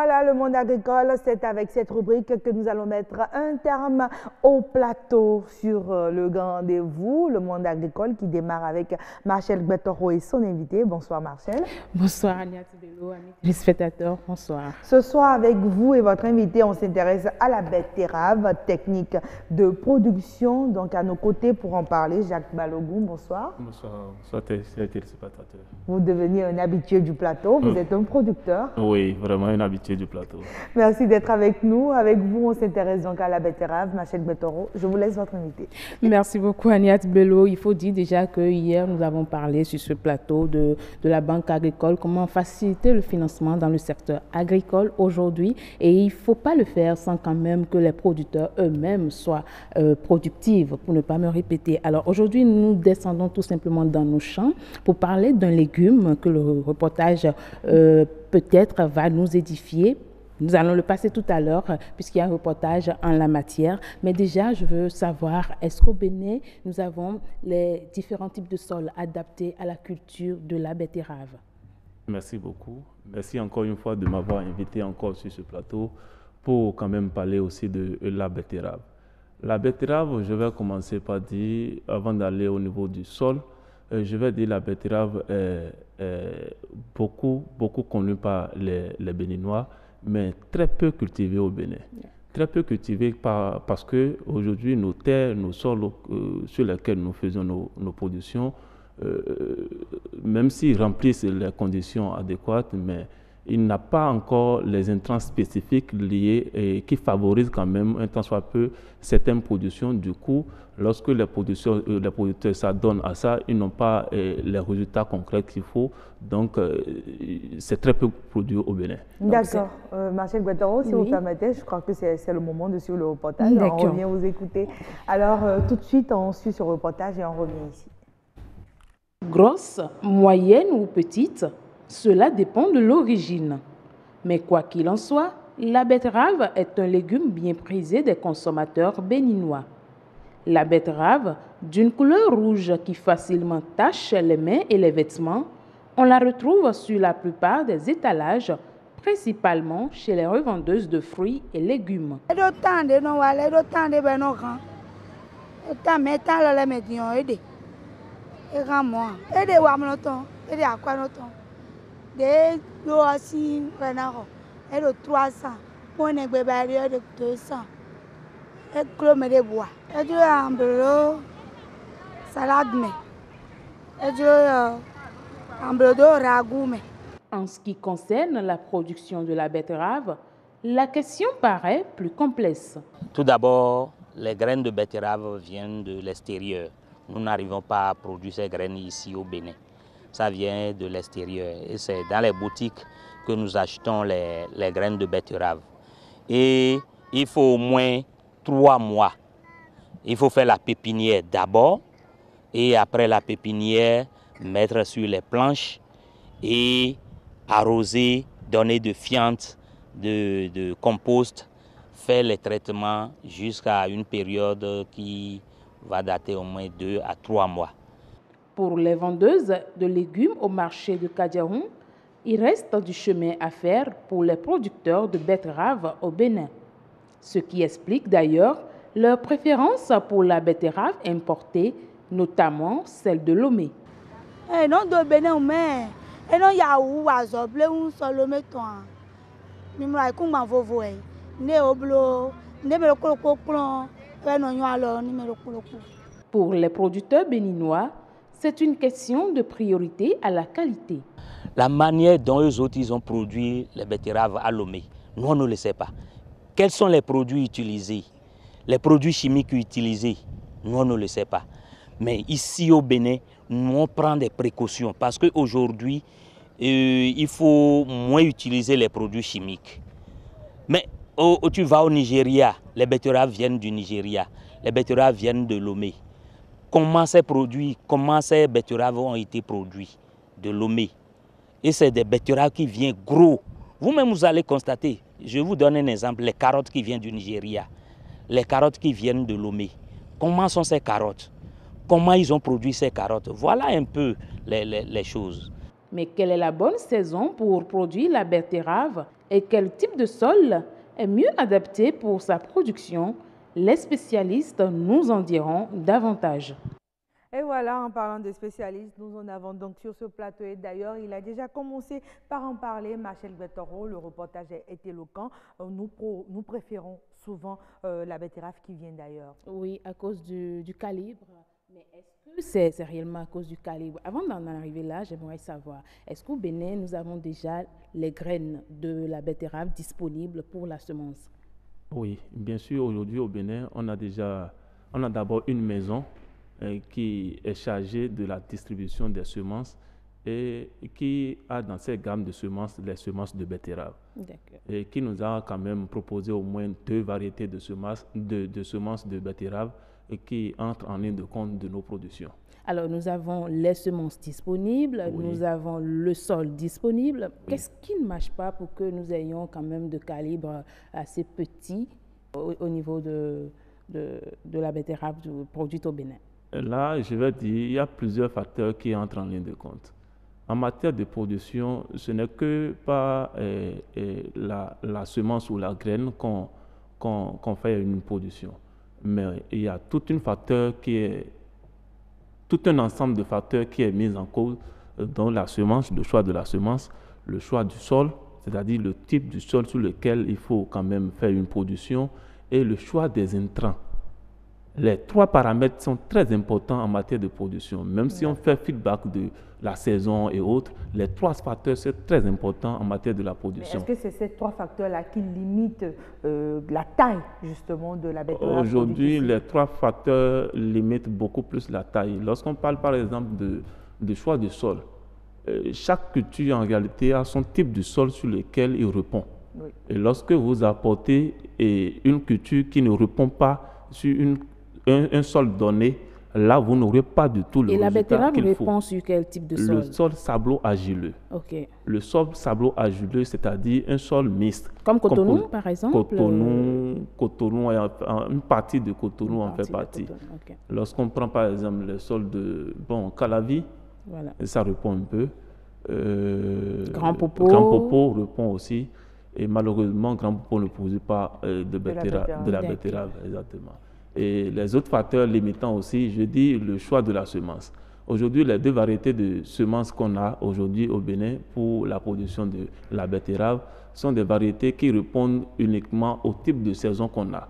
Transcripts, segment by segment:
Voilà le monde agricole, c'est avec cette rubrique que nous allons mettre un terme au plateau sur le grand rendez-vous, le monde agricole qui démarre avec Marcel Gbetoro et son invité. Bonsoir Marcel. Bonsoir Agnès Bello, amis téléspectateurs, bonsoir. Ce soir avec vous et votre invité, on s'intéresse à la betterave, technique de production. Donc à nos côtés pour en parler, Jacques Balogun, bonsoir. Bonsoir, bonsoir téléspectateurs. Vous devenez un habitué du plateau, vous êtes un producteur. Oui, vraiment un habitué du plateau. Merci d'être avec nous. Avec vous, on s'intéresse donc à la betterave. Marcel Gbetoro, je vous laisse votre invité. Merci beaucoup Agnès Bello. Il faut dire déjà que hier, nous avons parlé sur ce plateau de la Banque agricole, comment faciliter le financement dans le secteur agricole aujourd'hui. Et il ne faut pas le faire sans quand même que les producteurs eux-mêmes soient productifs, pour ne pas me répéter. Alors aujourd'hui, nous descendons tout simplement dans nos champs pour parler d'un légume que le reportage peut-être va nous édifier. Nous allons le passer tout à l'heure puisqu'il y a un reportage en la matière. Mais déjà, je veux savoir, est-ce qu'au Bénin, nous avons les différents types de sols adaptés à la culture de la betterave? Merci beaucoup. Merci encore une fois de m'avoir invité encore sur ce plateau pour quand même parler aussi de la betterave. La betterave, je vais commencer par dire, avant d'aller au niveau du sol, je vais dire la betterave est beaucoup connue par les Béninois, mais très peu cultivée au Bénin. Très peu cultivée parce qu'aujourd'hui, nos terres, nos sols sur lesquels nous faisons nos productions, même s'ils remplissent les conditions adéquates, mais il n'a pas encore les intrants spécifiques liés et qui favorisent quand même un tant soit peu certaines productions. Du coup, lorsque les producteurs s'adonnent à ça, ils n'ont pas les résultats concrets qu'il faut. Donc, c'est très peu produit au Bénin. D'accord. Marcel Gbetoro, si vous permettez, je crois que c'est le moment de suivre le reportage. On revient vous écouter. Alors, tout de suite, on suit ce reportage et on revient ici. Grosse, moyenne ou petite, cela dépend de l'origine. Mais quoi qu'il en soit, la betterave est un légume bien prisé des consommateurs béninois. La betterave, d'une couleur rouge qui facilement tache les mains et les vêtements, on la retrouve sur la plupart des étalages, principalement chez les revendeuses de fruits et légumes. Des aussi et de 300 pour un bébé de 200 et clôme de bois et du ambreux salade et du ambreux ragoût. En ce qui concerne la production de la betterave, la question paraît plus complexe. Tout d'abord, les graines de betterave viennent de l'extérieur. Nous n'arrivons pas à produire ces graines ici au Bénin. Ça vient de l'extérieur et c'est dans les boutiques que nous achetons les graines de betterave. Et il faut au moins 3 mois. Il faut faire la pépinière d'abord et après la pépinière, mettre sur les planches et arroser, donner de fientes, de compost, faire les traitements jusqu'à une période qui va dater au moins 2 à 3 mois. Pour les vendeuses de légumes au marché de Kadiahoum, il reste du chemin à faire pour les producteurs de betteraves au Bénin. Ce qui explique d'ailleurs leur préférence pour la betterave importée, notamment celle de Lomé. Non de Bénin, mais non ya ou azoble un solo meton. Mimra ku ma vovo e. Ne oblo, ne me kolokolo, non yo alors ni me kolokolo. Pour les producteurs béninois, c'est une question de priorité à la qualité. La manière dont eux autres ils ont produit les betteraves à Lomé, nous on ne le sait pas. Quels sont les produits utilisés? Les produits chimiques utilisés, nous on ne le sait pas. Mais ici au Bénin, nous on prend des précautions parce qu'aujourd'hui, il faut moins utiliser les produits chimiques. Mais tu vas au Nigeria, les betteraves viennent du Nigeria, les betteraves viennent de Lomé. Comment ces produits, comment ces betteraves ont été produits de Lomé. Et c'est des betteraves qui viennent gros. Vous-même, vous allez constater, je vous donne un exemple, les carottes qui viennent du Nigeria, les carottes qui viennent de Lomé. Comment sont ces carottes? Comment ils ont produit ces carottes? Voilà un peu les choses. Mais quelle est la bonne saison pour produire la betterave et quel type de sol est mieux adapté pour sa production? Les spécialistes nous en diront davantage. Et voilà, en parlant de spécialistes, nous en avons donc sur ce plateau. Et d'ailleurs, il a déjà commencé par en parler, Machel Gbetoro. Le reportage est éloquent. Nous préférons souvent la betterave qui vient d'ailleurs. Oui, à cause du calibre. Mais est-ce que c'est réellement à cause du calibre? Avant d'en arriver là, j'aimerais savoir, est-ce qu'au Bénin, nous avons déjà les graines de la betterave disponibles pour la semence? Oui, bien sûr, aujourd'hui au Bénin, on a d'abord une maison qui est chargée de la distribution des semences et qui a dans ses gammes de semences les semences de betterave. Et qui nous a quand même proposé au moins 2 variétés de semences de betterave et qui entrent en ligne de compte de nos productions. Alors, nous avons les semences disponibles, oui. Nous avons le sol disponible. Oui. Qu'est-ce qui ne marche pas pour que nous ayons quand même de calibre assez petit au niveau de la betterave produite au Bénin? Là, je vais dire, il y a plusieurs facteurs qui entrent en ligne de compte. En matière de production, ce n'est que pas la semence ou la graine qu'on fait une production. Mais il y a tout un ensemble de facteurs qui est mis en cause dans la semence, le choix de la semence, le choix du sol, c'est-à-dire le type du sol sur lequel il faut quand même faire une production, et le choix des intrants. Les 3 paramètres sont très importants en matière de production. Même si on fait feedback de la saison et autres, les 3 facteurs sont très importants en matière de la production. Est-ce que c'est ces 3 facteurs-là qui limitent la taille justement de la betterave? Aujourd'hui, les 3 facteurs limitent beaucoup plus la taille. Lorsqu'on parle par exemple de choix du sol, chaque culture en réalité a son type de sol sur lequel il répond. Oui. Et lorsque vous apportez une culture qui ne répond pas sur un sol donné, là, vous n'aurez pas du tout le résultat qu'il faut. Et la betterave répond sur quel type de sol? Le sol sablo-argileux. Okay. Le sol sablo-argileux, c'est-à-dire un sol mixte. Comme Cotonou, par exemple? Cotonou, une partie de Cotonou en fait partie. Okay. Lorsqu'on prend par exemple le sol de Calavi, voilà. Ça répond un peu. Grand Popo répond aussi. Et malheureusement, Grand Popo ne produit pas de la betterave, exactement. Et les autres facteurs limitants aussi, je dis le choix de la semence. Aujourd'hui, les 2 variétés de semences qu'on a aujourd'hui au Bénin pour la production de la betterave sont des variétés qui répondent uniquement au type de saison qu'on a.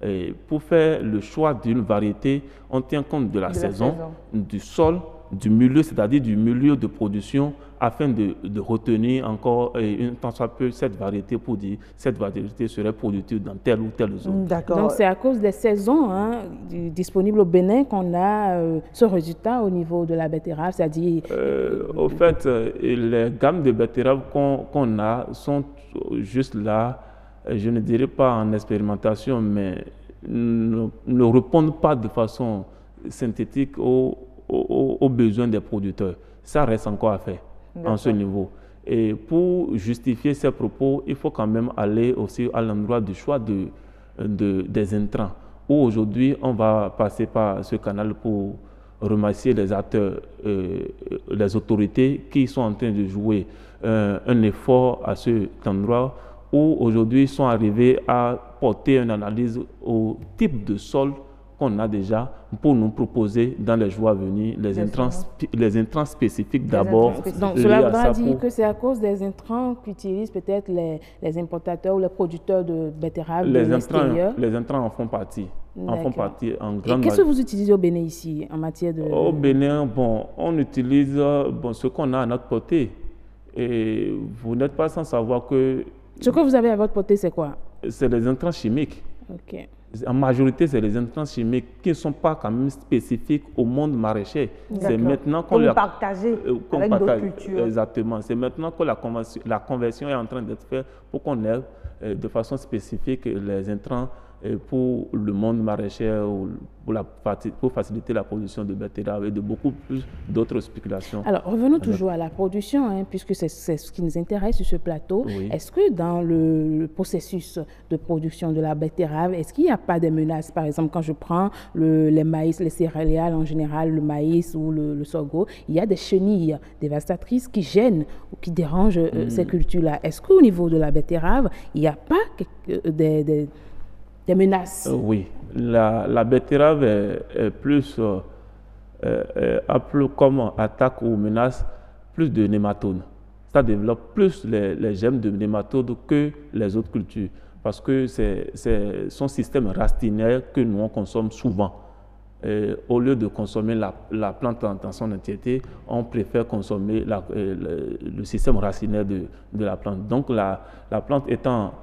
Et pour faire le choix d'une variété, on tient compte de la saison, du sol, du milieu, c'est-à-dire du milieu de production, afin de retenir encore un tant soit peu cette variété pour dire cette variété serait productive dans telle ou telle zone. D'accord. Donc c'est à cause des saisons disponibles au Bénin qu'on a ce résultat au niveau de la betterave, c'est-à-dire... Au fait, les gammes de betterave qu'on a sont juste là, je ne dirais pas en expérimentation, mais ne répondent pas de façon synthétique aux besoins des producteurs. Ça reste encore à faire en ce niveau. Et pour justifier ces propos, il faut quand même aller aussi à l'endroit du choix des intrants, où aujourd'hui on va passer par ce canal pour remercier les acteurs, les autorités qui sont en train de jouer un effort à cet endroit, où aujourd'hui ils sont arrivés à porter une analyse au type de sol qu'on a déjà pour nous proposer dans les jours à venir les intrants spécifiques d'abord. Donc cela voudra dire que c'est à cause des intrants qu'utilisent peut-être les importateurs ou les producteurs de betteraves de l'extérieur? Les intrants en font partie. En grande majorité. Et qu'est-ce que vous utilisez au Bénin ici en matière de... Au Bénin, on utilise ce qu'on a à notre portée. Et vous n'êtes pas sans savoir que... Ce que vous avez à votre portée, c'est quoi? C'est les intrants chimiques. Ok. En majorité, c'est les intrants chimiques qui ne sont pas quand même spécifiques au monde maraîcher. C'est maintenant qu'on les partage avec d'autres cultures. Exactement. C'est maintenant que la conversion est en train d'être faite pour qu'on ait de façon spécifique les intrants pour le monde maraîcher ou pour faciliter la production de betteraves et de beaucoup plus d'autres spéculations. Alors, revenons toujours à la production, hein, puisque c'est ce qui nous intéresse sur ce plateau. Oui. Est-ce que dans le processus de production de la betterave, est-ce qu'il n'y a pas de menaces? Par exemple, quand je prends les maïs, les céréales en général, le maïs ou le sorgho, il y a des chenilles dévastatrices qui gênent ou qui dérangent ces cultures-là. Est-ce qu'au niveau de la betterave, il n'y a pas des menaces? Oui, la betterave est plus, a plus comme attaque ou menace plus de nématodes. Ça développe plus les germes de nématodes que les autres cultures parce que c'est son système racinaire que nous on consomme souvent. Au lieu de consommer la plante dans son entièreté, on préfère consommer le système racinaire de la plante. Donc la plante étant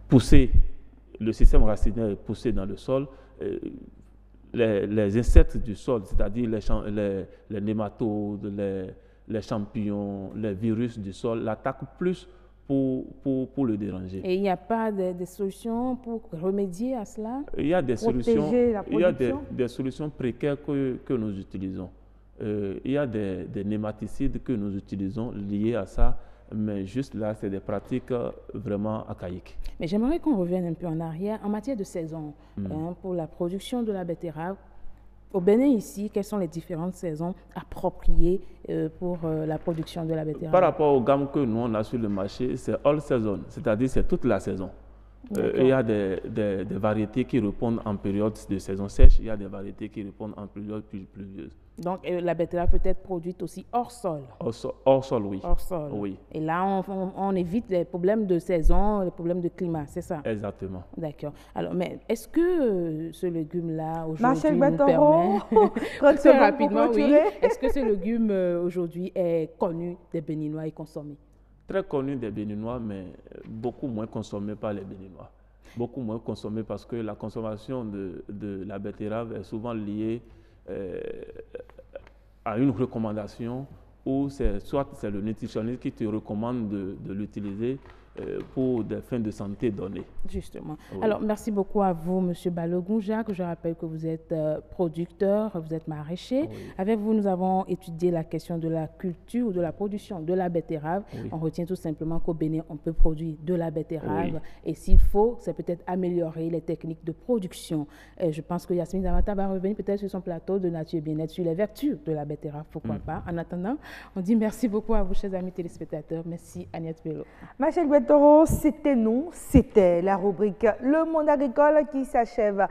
poussée, le système racinaire est poussé dans le sol, les insectes du sol, c'est-à-dire les nématodes, les champignons, les virus du sol, l'attaquent plus pour le déranger. Et il n'y a pas de solutions pour remédier à cela? Il y a des solutions, il y a des solutions précaires que nous utilisons. Il y a des nématicides que nous utilisons liés à ça, mais juste là, c'est des pratiques vraiment archaïques. Mais j'aimerais qu'on revienne un peu en arrière en matière de saison pour la production de la betterave. Au Bénin, ici, quelles sont les différentes saisons appropriées pour la production de la betterave? Par rapport aux gammes que nous, on a sur le marché, c'est all season, c'est-à-dire c'est toute la saison. Il y a des variétés qui répondent en période de saison sèche, il y a des variétés qui répondent en période pluvieuse. Donc, la betterave peut être produite aussi hors sol? Hors sol, oui. Hors sol. Oui. Et là, on évite les problèmes de saison, les problèmes de climat, c'est ça? Exactement. D'accord. Alors, mais est-ce que ce légume-là, aujourd'hui, Marcel nous Bettoro, permet... Très rapidement, oui. Est-ce que ce légume, aujourd'hui, est connu des Béninois et consommé? Très connu des Béninois, mais beaucoup moins consommé par les Béninois. Beaucoup moins consommé parce que la consommation de la betterave est souvent liée à une recommandation ou soit c'est le nutritionniste qui te recommande de l'utiliser pour des fins de santé données. Justement. Oui. Alors, merci beaucoup à vous, M. Balogun Jacques. Je rappelle que vous êtes producteur, vous êtes maraîcher. Oui. Avec vous, nous avons étudié la question de la culture ou de la production de la betterave. Oui. On retient tout simplement qu'au Bénin, on peut produire de la betterave. Oui. Et s'il faut, c'est peut-être améliorer les techniques de production. Et je pense que Yasmine Zamata va revenir peut-être sur son plateau de Nature et Bien-être sur les vertus de la betterave, pourquoi pas. En attendant, on dit merci beaucoup à vous, chers amis téléspectateurs. Merci, Agnès Bello. Marcel Bettoro, c'était nous, c'était la rubrique Le Monde agricole qui s'achève.